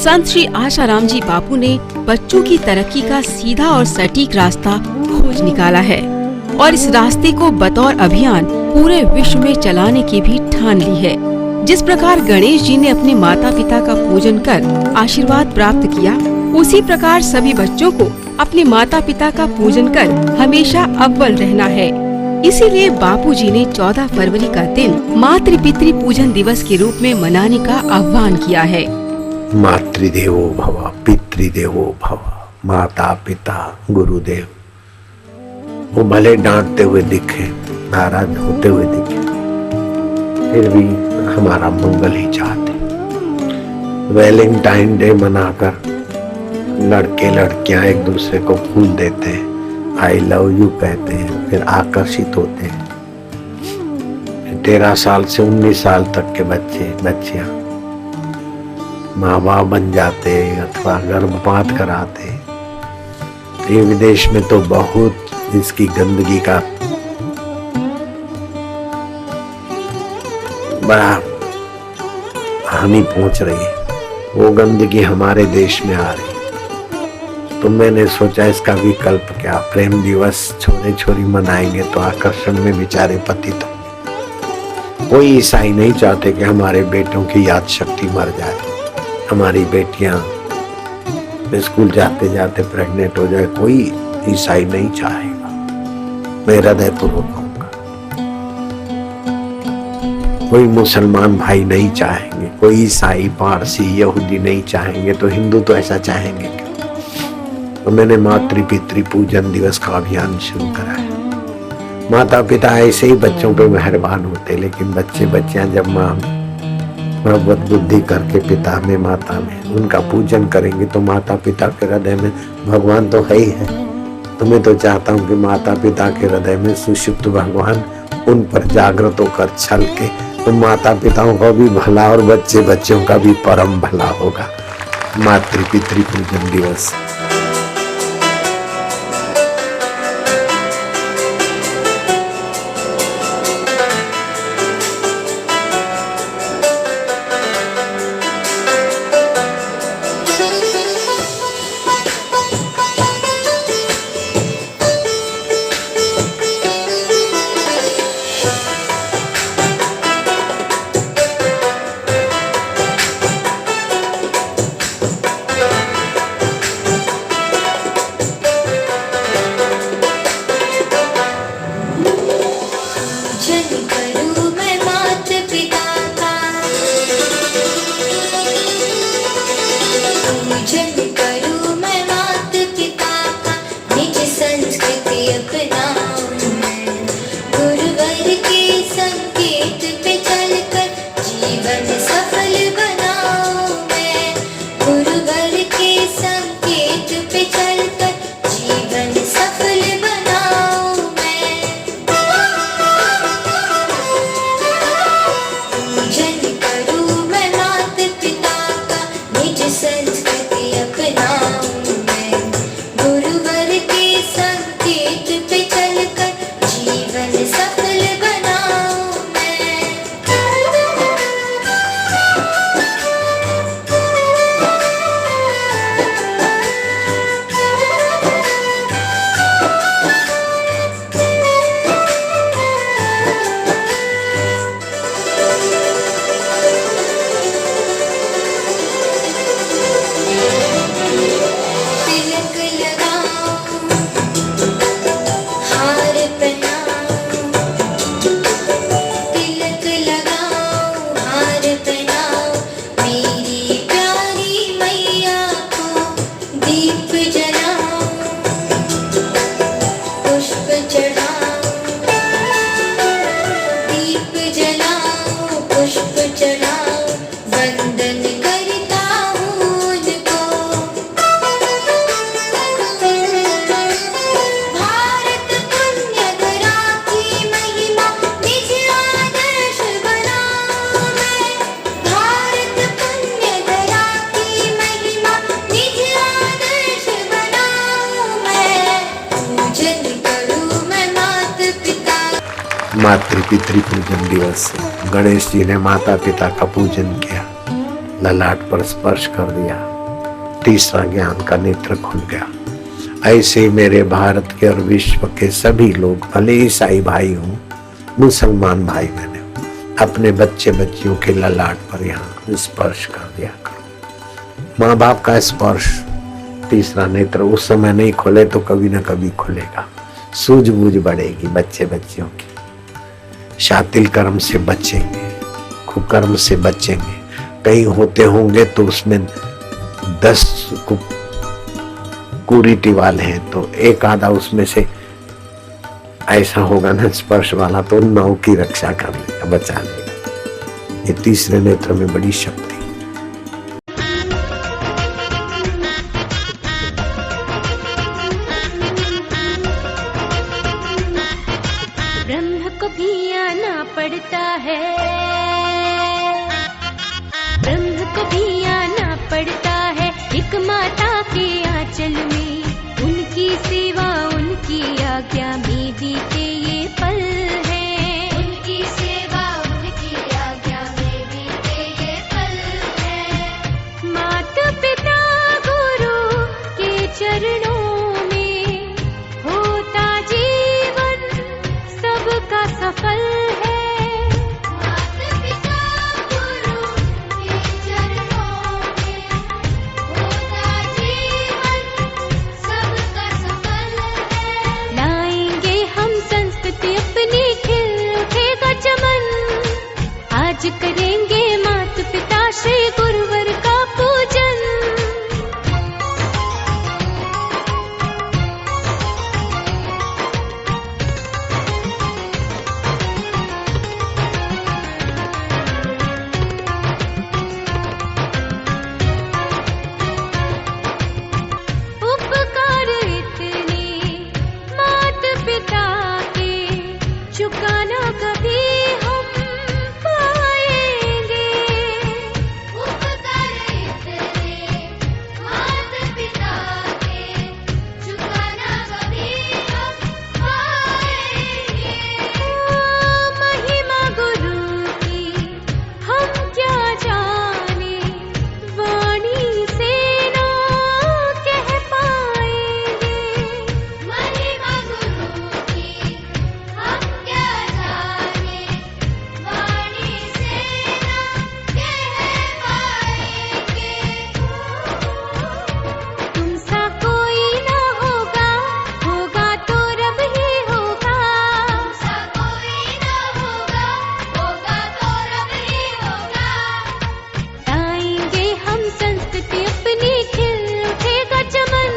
संत श्री आशाराम जी बापू ने बच्चों की तरक्की का सीधा और सटीक रास्ता खोज निकाला है और इस रास्ते को बतौर अभियान पूरे विश्व में चलाने की भी ठान ली है। जिस प्रकार गणेश जी ने अपने माता पिता का पूजन कर आशीर्वाद प्राप्त किया, उसी प्रकार सभी बच्चों को अपने माता पिता का पूजन कर हमेशा अव्वल रहना है। इसीलिए बापूजी ने 14 फरवरी का दिन मातृ पितृ पूजन दिवस के रूप में मनाने का आह्वान किया है। मातृदेवो भव, पितृदेवो भव, माता पिता गुरुदेव। वो भले डांटते हुए दिखे, नाराज होते हुए दिखे, फिर भी हमारा मंगल ही चाहते। वैलेंटाइन डे मनाकर लड़के लड़कियां एक दूसरे को फूल देते हैं, आई लव यू कहते हैं, फिर आकर्षित होते हैं। 13 साल से 19 साल तक के बच्चे बच्चियां माँ बाप बन जाते अथवा गर्भपात कराते। ये विदेश में तो बहुत इसकी गंदगी का बड़ा हानि पहुंच रही है। वो गंदगी हमारे देश में आ रही है। तो मैंने सोचा इसका विकल्प क्या, प्रेम दिवस छोरे छोरी मनाएंगे तो आकर्षण में बेचारे पतित होंगे। कोई ईसाई नहीं चाहते कि हमारे बेटों की याद शक्ति मर जाए, हमारी बेटियां स्कूल जाते जाते प्रेग्नेंट हो जाए। कोई ईसाई नहीं चाहेगा, मैं हृदय पूर्वक कहूंगा। कोई मुसलमान भाई नहीं चाहेंगे, कोई ईसाई पारसी यहूदी नहीं चाहेंगे, तो हिंदू तो ऐसा चाहेंगे क्या? तो मैंने मातृ पितृ पूजन दिवस का अभियान शुरू करा है। माता पिता ऐसे ही बच्चों पे मेहरबान होते, लेकिन बच्चे बच्चियां जब माँ भगवत बुद्धि करके पिता में माता में उनका पूजन करेंगे तो माता पिता के हृदय में भगवान तो है ही है। तो मैं तो चाहता हूँ कि माता पिता के हृदय में सुषुप्त भगवान उन पर जागृत होकर छल के तो माता पिताओं का भी भला और बच्चे बच्चों का भी परम भला होगा। मातृ पितृ पूजन दिवस। मातृ पितृ पूजन दिवस। गणेश जी ने माता पिता का पूजन किया, ललाट पर स्पर्श कर दिया। तीसरा ज्ञान का नेत्र खुल गया। ऐसे मेरे भारत के और विश्व के सभी लोग, भले ईसाई भाई हों, मुसलमान भाई बहन, अपने बच्चे बच्चियों के ललाट पर यहाँ स्पर्श कर दिया करो। माँ बाप का स्पर्श, तीसरा नेत्र उस समय नहीं खोले तो कभी ना कभी खुलेगा। सूझबूझ बढ़ेगी बच्चे बच्चियों की। शातिल कर्म से बचेंगे, कुकर्म से बचेंगे। कहीं होते होंगे तो उसमें 10 कुरीति वाले हैं तो एक आधा उसमें से ऐसा होगा ना स्पर्श वाला, तो 9 की रक्षा कर लेगा, बचा लेगा। ये तीसरे नेत्र में बड़ी शक्ति। ब्रह्म को भी आना पड़ता है, ब्रह्म को भी आना पड़ता है एक माता के आंचल में। उनकी सेवा उनकी आज्ञा में बीते ये पल है, उनकी सेवा उनकी आज्ञा में बीते ये पल है। माता पिता गुरु के चरणों में होता जीवन सबका सफल है। माता पिता गुरु के चरणों में होता जीवन सबका सफल है। लाएंगे हम संस्कृति अपनी, खिल उठेगा चमन। आज करेंगे माता पिता श्री गुरुवर का पूजन। उपकार इतने माता पिता के चुकाना कभी हम पाएंगे। उपकार इतने माता पिता के चुकाना कभी हम पाएंगे। महिमा गुरु की हम क्या जाने, वाणी से ना कह पाएंगे। महिमा गुरु की हम क्या जाने, वाणी से ना कह पाएंगे। तुम सा कोई ना होगा, होगा तो रब ही होगा। तुम सा कोई ना होगा, होगा तो रब ही होगा। लाएंगे हम संस्कृति अपनी, खिल उठेगा चमन।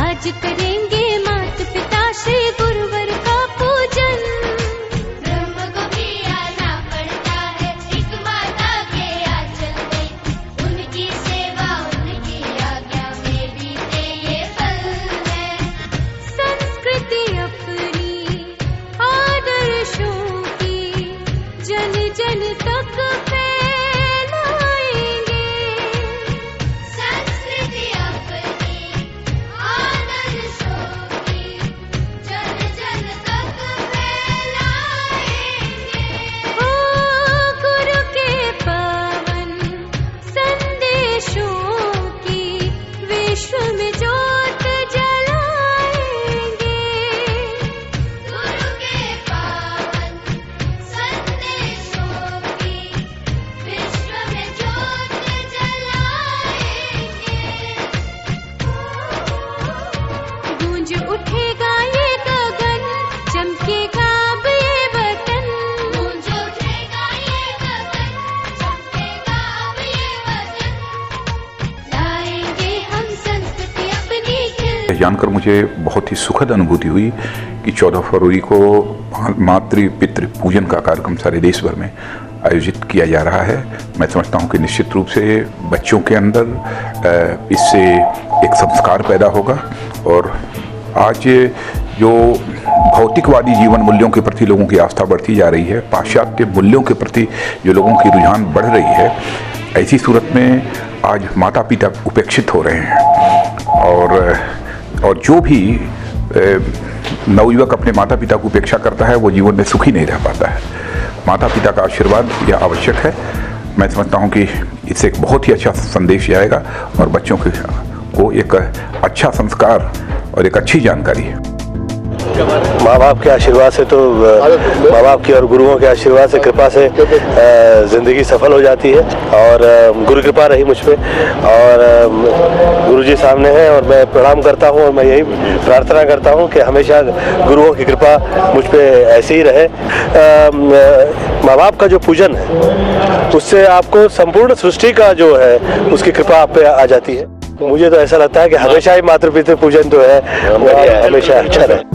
आज करेंगे माता पिता श्री गुरुवर का पूजन। ब्रह्म को भी आना पड़ता है एक माता के आंचल में। उनकी सेवा उनकी आज्ञा में बीते ये पल है। संस्कृति अपनी आदर्शों की जन जन तक फैलाएंगे। संस्कृति अपनी आदर्शों की जन जन तक फैलाएंगे। ओ गुरु के पावन संदेशों की विश्व में ज्योत जलाएंगे। गुरु के पावन संदेशों की विश्व में ज्योत जलाएंगे। गूंज उठेगा ये गगन, चमकेगा अब ये वतन। गूंज उठेगा ये गगन, चमकेगा अब ये वतन। लाएंगे हम संस्कृति अपनी, खिल जानकर मुझे बहुत ही सुखद अनुभूति हुई कि 14 फरवरी को मातृ पितृ पूजन का कार्यक्रम सारे देश भर में आयोजित किया जा रहा है। मैं समझता हूँ कि निश्चित रूप से बच्चों के अंदर इससे एक संस्कार पैदा होगा और आज जो भौतिकवादी जीवन मूल्यों के प्रति लोगों की आस्था बढ़ती जा रही है, पाश्चात्य मूल्यों के प्रति जो लोगों की रुझान बढ़ रही है, ऐसी सूरत में आज माता पिता उपेक्षित हो रहे हैं और जो भी नवयुवक अपने माता पिता की उपेक्षा करता है वो जीवन में सुखी नहीं रह पाता है। माता पिता का आशीर्वाद यह आवश्यक है। मैं समझता हूँ कि इससे एक बहुत ही अच्छा संदेश जाएगा और बच्चों को एक अच्छा संस्कार और एक अच्छी जानकारी है। माँ बाप के आशीर्वाद से तो माँ बाप की और गुरुओं के आशीर्वाद से, कृपा से ज़िंदगी सफल हो जाती है और गुरु कृपा रही मुझ पे और गुरुजी सामने हैं और मैं प्रणाम करता हूँ और मैं यही प्रार्थना करता हूँ कि हमेशा गुरुओं की कृपा मुझ पे ऐसे ही रहे। माँ बाप का जो पूजन है उससे आपको संपूर्ण सृष्टि का जो है उसकी कृपा आप पे आ जाती है। मुझे तो ऐसा लगता है कि हमेशा ही मातृ पितृ पूजन जो है वो हमेशा अच्छा रहे।